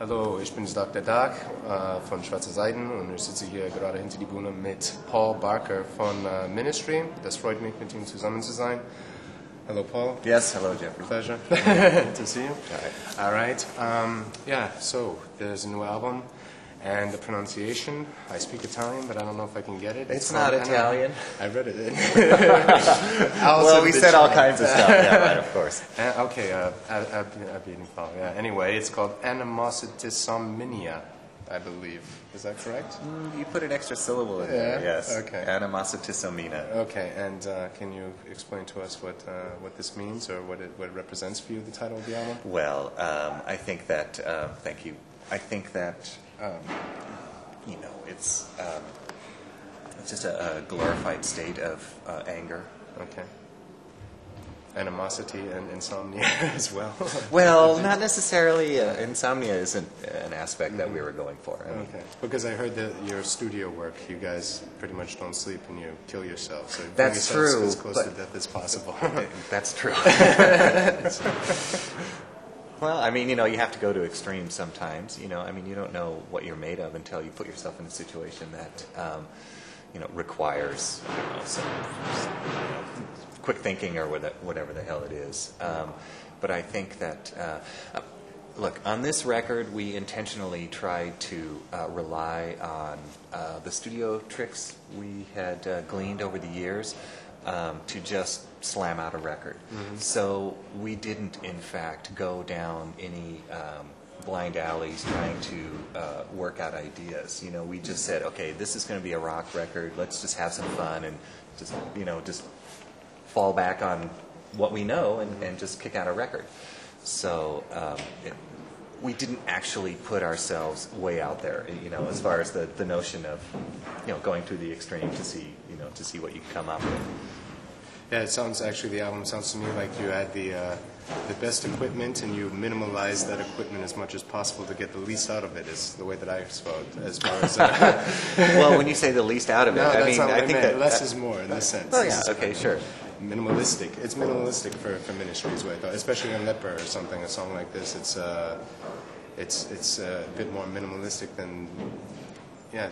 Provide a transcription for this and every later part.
Hallo, ich bin Dr. Dark von Schwarze Seiten und ich sitze hier gerade hinter die Bühne mit Paul Barker von Ministry. Das freut mich, mit ihm zusammen zu sein. Hello, Paul. Yes, hello, Jeffrey. Pleasure to see you. All right. Yeah, so there's a new album and the pronunciation. I speak Italian, but I don't know if I can get it. It's not Italian. I read it in. Well, we said all kinds of stuff. Yeah, right, of course. Okay, yeah. Anyway, it's called Animositissomnia, I believe. Is that correct? You put an extra syllable in there, yes. Okay. Animositissomnia. Okay, and can you explain to us what this means or what it represents for you, the title of the album? Well, I think that, thank you. I think that, it's just a glorified state of anger. Okay. Animosity and insomnia as well? Well, not necessarily. Insomnia isn't an aspect that we were going for. Okay. Because I heard that your studio work, you guys pretty much don't sleep and you kill yourselves. So that's true. As close to death as possible. That's true. Well, I mean, you have to go to extremes sometimes. You don't know what you're made of until you put yourself in a situation that, requires some quick thinking or whatever the hell it is. But I think that, look, on this record, we intentionally tried to rely on the studio tricks we had gleaned over the years to just slam out a record. Mm-hmm. So we didn't, in fact, go down any blind alleys trying to work out ideas. We just said, okay, this is going to be a rock record. Let's just have some fun and just fall back on what we know and just kick out a record. So we didn't actually put ourselves way out there, as far as the notion of, going through the extreme to see what you can come up with. Yeah, the album sounds to me like you had the best equipment and you minimalized that equipment as much as possible to get the least out of it, is the way that I spoke, as far as... Well, when you say the least out of it, I think that... Less is more in this sense. Oh, yeah, okay, sure. Minimalistic. It's minimalistic for Ministry's way, especially on Leper or something. A song like this, it's a bit more minimalistic than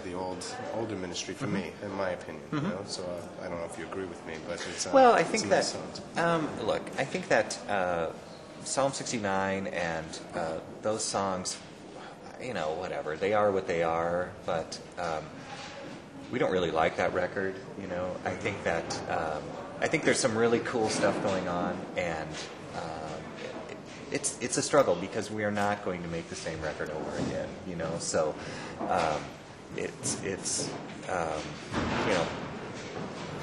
the older Ministry for me, in my opinion. Mm-hmm. So I don't know if you agree with me, but it's well, I think nice that look, I think that Psalm 69 and those songs, whatever, they are what they are, but we don't really like that record. I think that. I think there's some really cool stuff going on, and it's a struggle because we are not going to make the same record over again, So it's how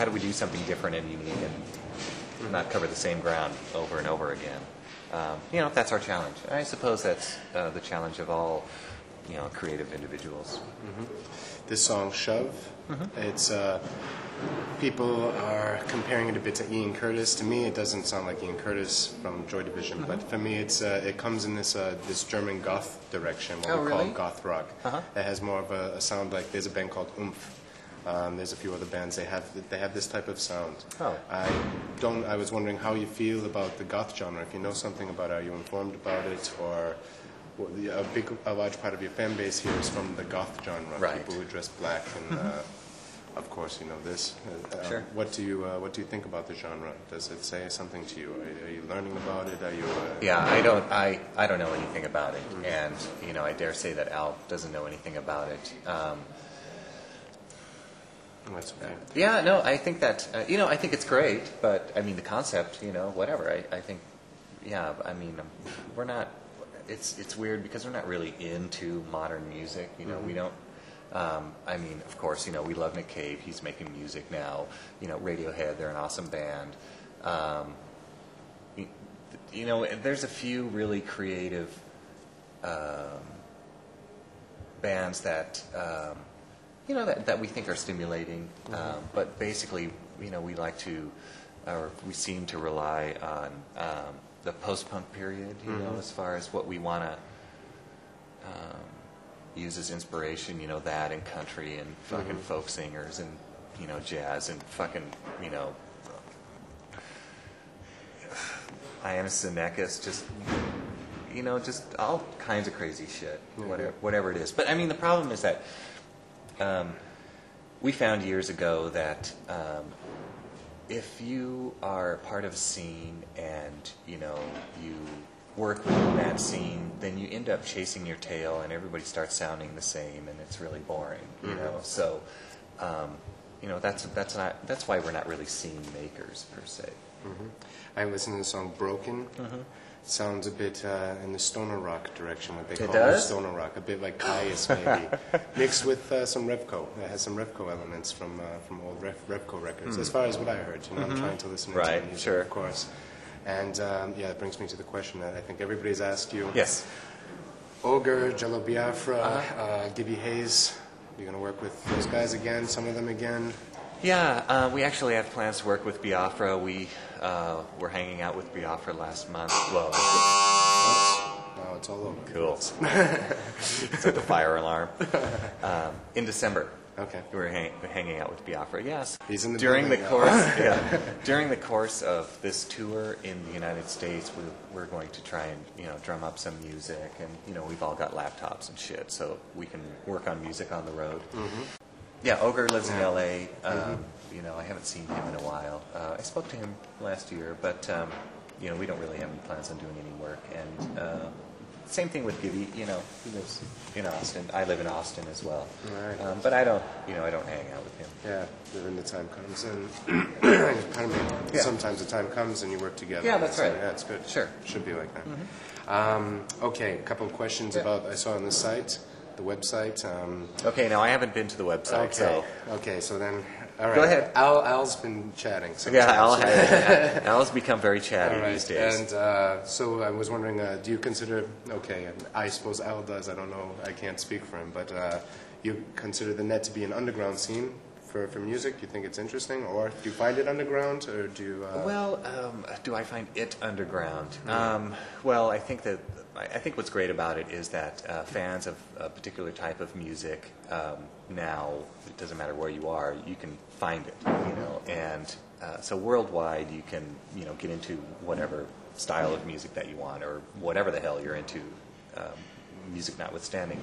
do we do something different and unique and not cover the same ground over and over again? That's our challenge. I suppose that's the challenge of all creative individuals. Mm-hmm. This song, Shove, mm-hmm. It's people are comparing it a bit to Ian Curtis. To me, it doesn't sound like Ian Curtis from Joy Division, mm-hmm. but for me, it comes in this German goth direction, what we really? call goth rock. Uh-huh. It has more of a sound like, there's a band called Oomph. There's a few other bands, they have this type of sound. Oh. I was wondering how you feel about the goth genre, if you know something about it, are you informed about it, or a large part of your fan base here is from the goth genre, right. People who dress black and of course, this. Sure. What do you think about the genre? Does it say something to you? Are you learning about it? Are you? Yeah, I don't know anything about it, and I dare say that Al doesn't know anything about it. That's okay. Yeah, no, I think that I think it's great, but I mean the concept, whatever. I think, yeah, I mean we're not. It's weird because we're not really into modern music. Mm-hmm. We don't. I mean, of course, we love Nick Cave. He's making music now. Radiohead, they're an awesome band. There's a few really creative bands that that we think are stimulating. Mm-hmm. But basically, we like to, or we seem to rely on the post-punk period. Mm-hmm. As far as what we want to. Use as inspiration, that and country and fucking mm-hmm. folk singers and jazz and fucking Ioannis Xenakis just you know, just all kinds of crazy shit, whatever it is. But I mean, the problem is that we found years ago that if you are part of a scene and, you know, you work within that scene, then you end up chasing your tail and everybody starts sounding the same and it's really boring, you know. So, you know, that's why we're not really scene makers per se. I listened to the song Broken. Sounds a bit in the stoner rock direction, what they call stoner rock, a bit like Caius maybe, mixed with some Revco. It has some Revco elements from old Revco records, as far as what I heard. You know, I'm trying to listen to music, sure, of course. And yeah, it brings me to the question that I think everybody's asked you. Yes. Ogre, Jello Biafra, Gibby Hayes. You're going to work with those guys again, some of them again? Yeah, we actually have plans to work with Biafra. We were hanging out with Biafra last month. Well, now it's all over. Cool. It's like the fire alarm. In December. Okay. We were hanging out with Biafra. Yes. He's in the during the building course. During the course of this tour in the United States, we're going to try and, you know, drum up some music, and, you know, we've all got laptops and shit, so we can work on music on the road. Yeah, Ogre lives in L.A. You know, I haven't seen him in a while. I spoke to him last year, but you know, we don't really have any plans on doing any work. And same thing with Gibby. You know, he lives in Austin. I live in Austin as well. Right. But I don't hang out with him. Yeah, when the time comes, and pardon me. Yeah. Sometimes the time comes and you work together. Yeah, that's right. Yeah, it's good. Sure, should be like that. Okay, a couple of questions about I saw on the site. The website. Okay, now I haven't been to the website. Okay, so then, all right. Go ahead. Al's been chatting. Yeah, Al's become very chatty these days. And so I was wondering, do you consider? Okay, I suppose Al does. I don't know. I can't speak for him, but you consider the net to be an underground scene for music? You think it's interesting, or do you find it underground, or do you? Well, do I find it underground? Well, I think what's great about it is that fans of a particular type of music now, it doesn't matter where you are, you can find it, you know, and so worldwide you can, you know, get into whatever style of music that you want, or whatever the hell you're into, music notwithstanding.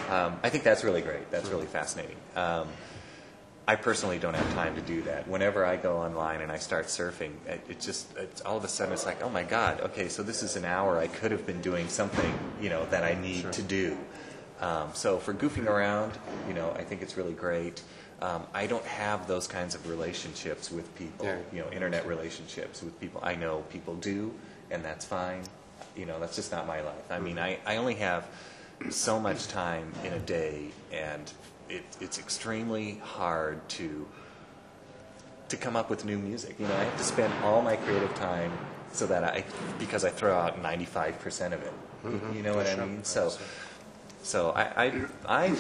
I think that's really great. That's really fascinating. I personally don't have time to do that. Whenever I go online and I start surfing, it's all of a sudden it's like, oh my God, okay, so this is an hour I could have been doing something, you know, that I need to do. So for goofing around, you know, I think it's really great. I don't have those kinds of relationships with people, you know, internet relationships with people. I know people do, and that's fine. You know, that's just not my life. I mean, I only have so much time in a day, and it's extremely hard to come up with new music. You know, I have to spend all my creative time so that because I throw out 95% of it. You know what I mean? So I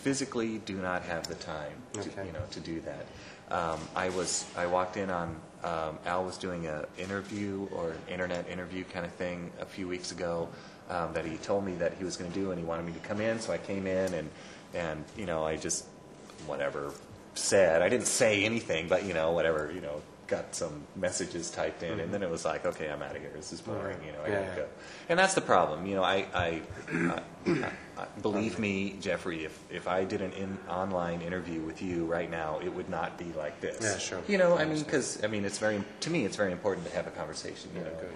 physically do not have the time to do that. I walked in on Al was doing an interview or an internet interview kind of thing a few weeks ago that he told me that he was going to do, and he wanted me to come in, so I came in and you know, I just whatever said. I didn't say anything, but you know, whatever, you know, got some messages typed in, and then it was like, okay, I'm out of here. This is boring. You know, I gotta go. And that's the problem. You know, I believe me, Jeffrey, if I did an online interview with you right now, it would not be like this. Yeah, sure. You know, I mean, because I mean, to me, it's very important to have a conversation. You know. Good.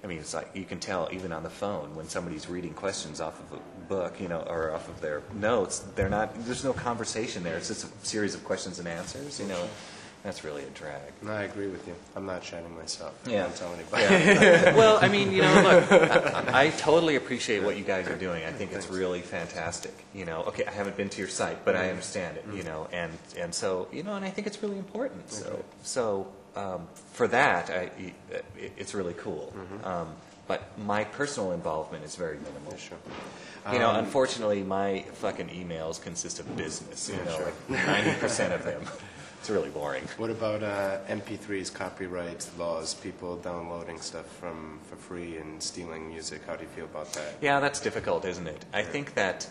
I mean, it's like you can tell even on the phone when somebody's reading questions off of a book, you know, or off of their notes. There's no conversation there. It's just a series of questions and answers. You know, that's really a drag. No, I agree with you. I'm not chatting myself. Yeah. Don't tell anybody. Yeah. Well, I mean, you know, look, I totally appreciate what you guys are doing. I think it's really fantastic. You know, okay, I haven't been to your site, but I understand it. You know, and so, you know, and I think it's really important. So for that, it's really cool. But my personal involvement is very minimal. Sure. You know, unfortunately, my fucking emails consist of business. You know, like 90% of them. It's really boring. What about MP3s, copyright laws, people downloading stuff for free and stealing music? How do you feel about that? Yeah, that's difficult, isn't it? I think that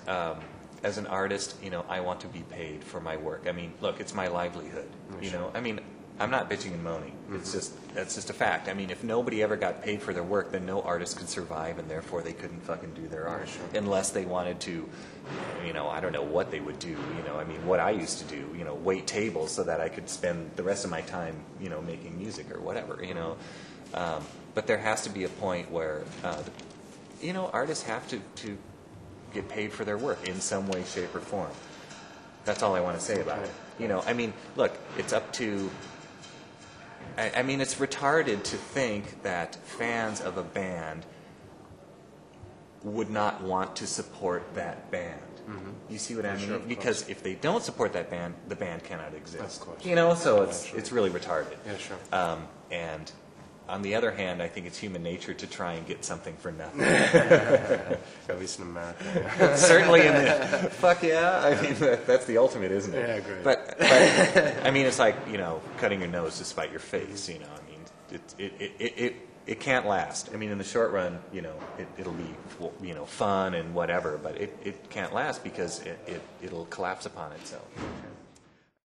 as an artist, you know, I want to be paid for my work. I mean, look, it's my livelihood. You know, I mean, I'm not bitching and moaning. It's that's just a fact. I mean, if nobody ever got paid for their work, then no artist could survive, and therefore they couldn't fucking do their art unless they wanted to. You know, I don't know what they would do. You know, I mean, what I used to do. You know, wait tables so that I could spend the rest of my time, you know, making music or whatever. You know, but there has to be a point where, you know, artists have to get paid for their work in some way, shape, or form. That's all I want to say about it. You know, I mean, look, it's up to. I mean, it's retarded to think that fans of a band would not want to support that band. You see what I mean? Sure, because if they don't support that band, the band cannot exist. Of course. You know, so it's really retarded. Yeah, sure. And on the other hand, I think it's human nature to try and get something for nothing. At least in America. Certainly in the fuck yeah. I mean, that's the ultimate, isn't it? Yeah, great. But I mean, it's like, you know, cutting your nose to spite your face. You know, I mean, it can't last. I mean, in the short run, you know, it'll be, you know, fun and whatever, but it can't last because it'll collapse upon itself.